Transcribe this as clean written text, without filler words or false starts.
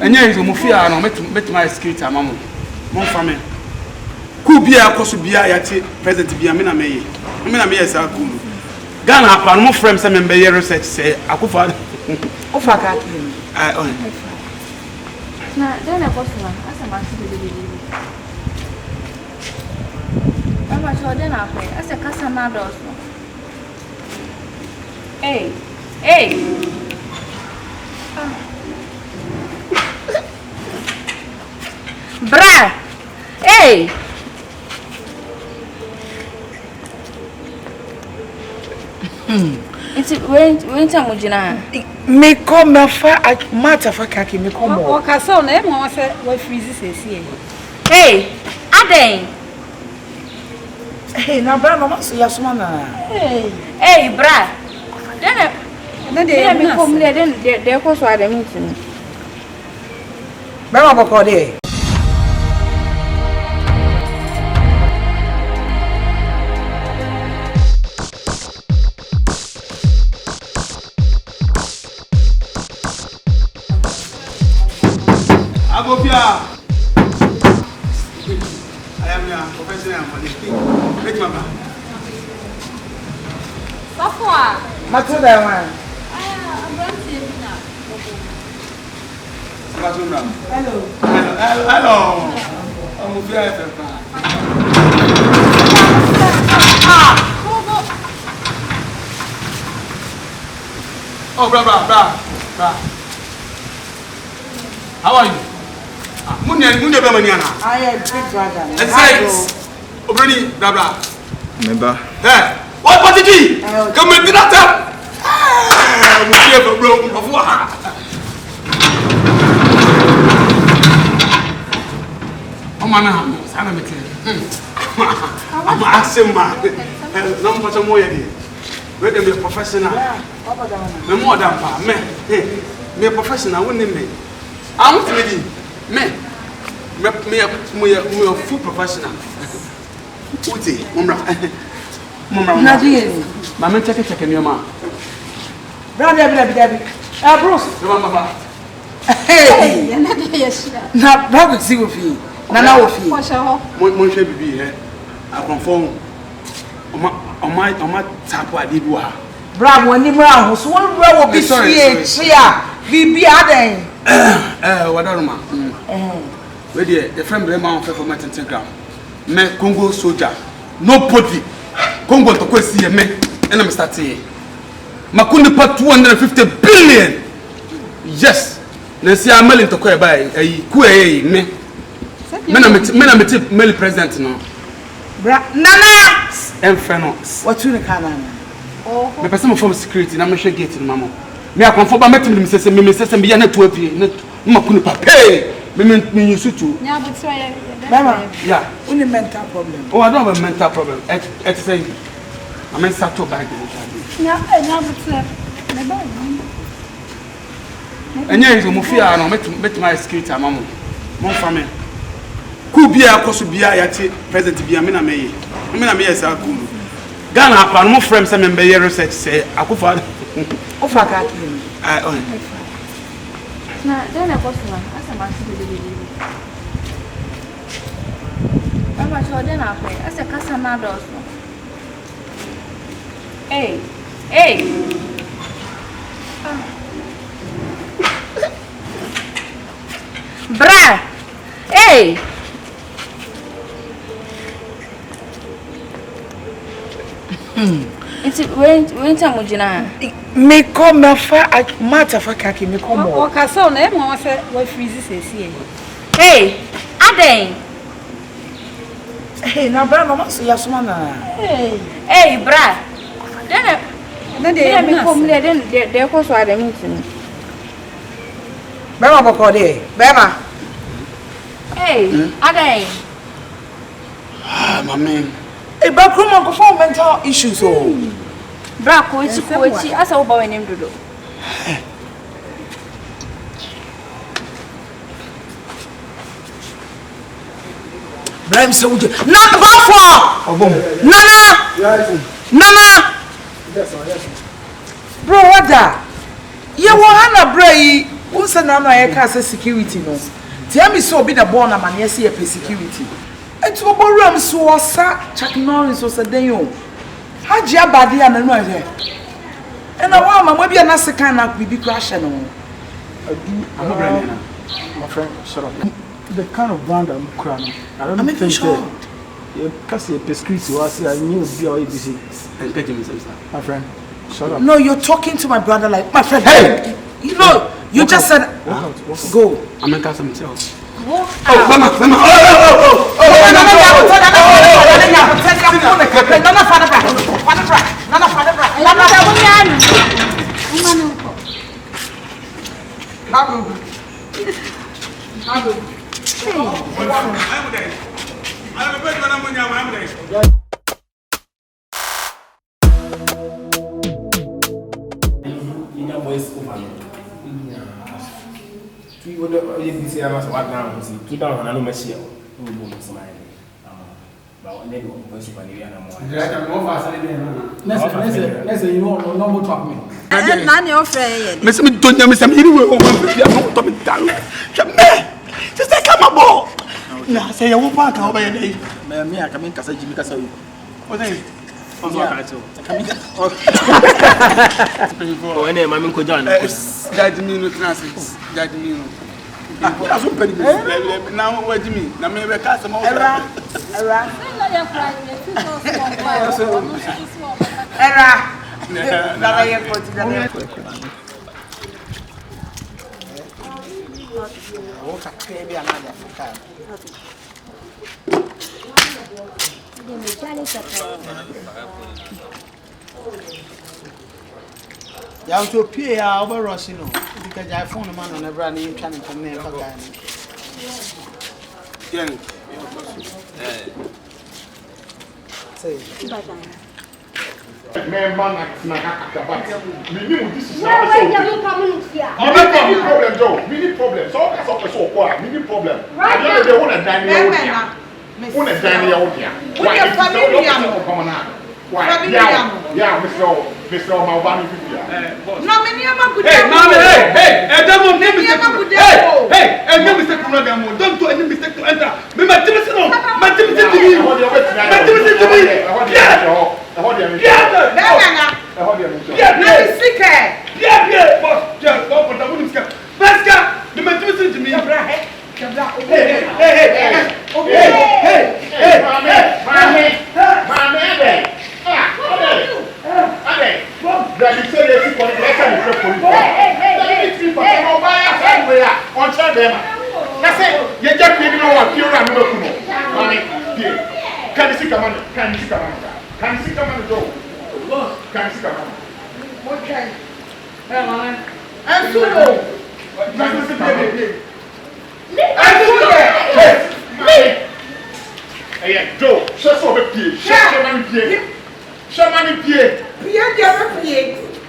And yes, Mufia, no, met my security, mamma. Mon family. Could be a Kosubia yet, present to be a mina may. I mean, I may as I could. Ghana, upon more friends, and member research say, I could find. Oh, fuck, I own. Now, then I was one, as a man to be. I'm not sure then I pay, as a customer does. Hey, Bra, hey. It's when some me come matter for kaki me come o ka so na e mo se we freeze sesi hey aden hey na bra no so ya soma na hey bra then me come there then they go so adam meeting bra ba ko dey Agopia. I am your professional for this thing. Make my back. SAFOWAH. Matilda man. I'm going to Hello. Hello. I'm here. Oh, bra. How are you? Munye be maniana. I am big brother. Exact. Obroni, bra. Member. Hey, what did you? Come and dinner time. I'm here for bro. Oh man, I'm me clear. I'm asking man. No much more yet. We can be professional. Me more than pa. Me a professional. We need me. I want to be me a full professional. Uti, Mumra. Nadine. Mama check in your mouth. Brother. Bruce. Hey, na brother see with you. Nana with you. Mon chef be here. I confirm. On my tap wa di bua. Bravo, ni bra so one bra will be here. Bibi aden. What are ma? Where the friend blame on for my Telegram. Me Congo soldier. Nobody. Congo to go see me. And I'm starting. Makundi pa 250 billion. Yes. Nancy I'm willing to go by a me. Men I'm male president no. Nana. Enfeno. What you can oh. Me person from security na me share gate no mama. Me a confirm ba metim me say me be na to apie na makunu pa hey me use to nya but so mama yeah only mental problem oh I don't have a mental problem et say I mean start to bag nya but me ba enya is mo fia no met my security amamo mon family ku bia akoso bia yate president bia me na me yes I cool Ghana upon more friends and member research say akufa ofa ka I own. Now, then I was one, as a man to be. I'm not sure then I pay, as a customer does. Hey. Bra, hey. It's when some me come matter for kaki me come o ka so na e mo se we freeze sesi hey aden hey na bra no so ya soma na hey bra then me come there then they go so adam meeting bema boko dey bema hey aden my man hey but come go for mental issues oh bra ko chi asa wo ba wenem dodo Blame so good. Not for Nana. Yes. Bro, what that? You want to bray Who said no I can't say security no? Tell me so be the born a man yes here security. And to borrow so sa Chuck Norris was a day you. HAJIA body and no idea. And I want maybe a nice kind of be crashing on. My friend, shut up. The kind of brand I'm crying. I don't think that. Because you're prescriptive, I knew be all ABC. My friend, shut up. No, you're talking to my brother like my friend. Hey! You know, you just said go. I'm gonna cast himself. Walk Oh, mama. Now what do you mean? Now maybe cast them all. Ya to pay ya over rushing because I found a man on a brand new channel from me for guy. Yeah. Say. Man, this is not problem, Joe. We need problem. So that's up so quiet. We need problem. I know they want to dine out here. Want to dine out here. Why your family? Why? Yeah, Mr. Malvani. No, many of my good. Hey, don't make mistake. Hey, no mistake to run. Don't do any mistake to enter. Me matimisi no. Matimisi to me. Matimisi to me. Joe,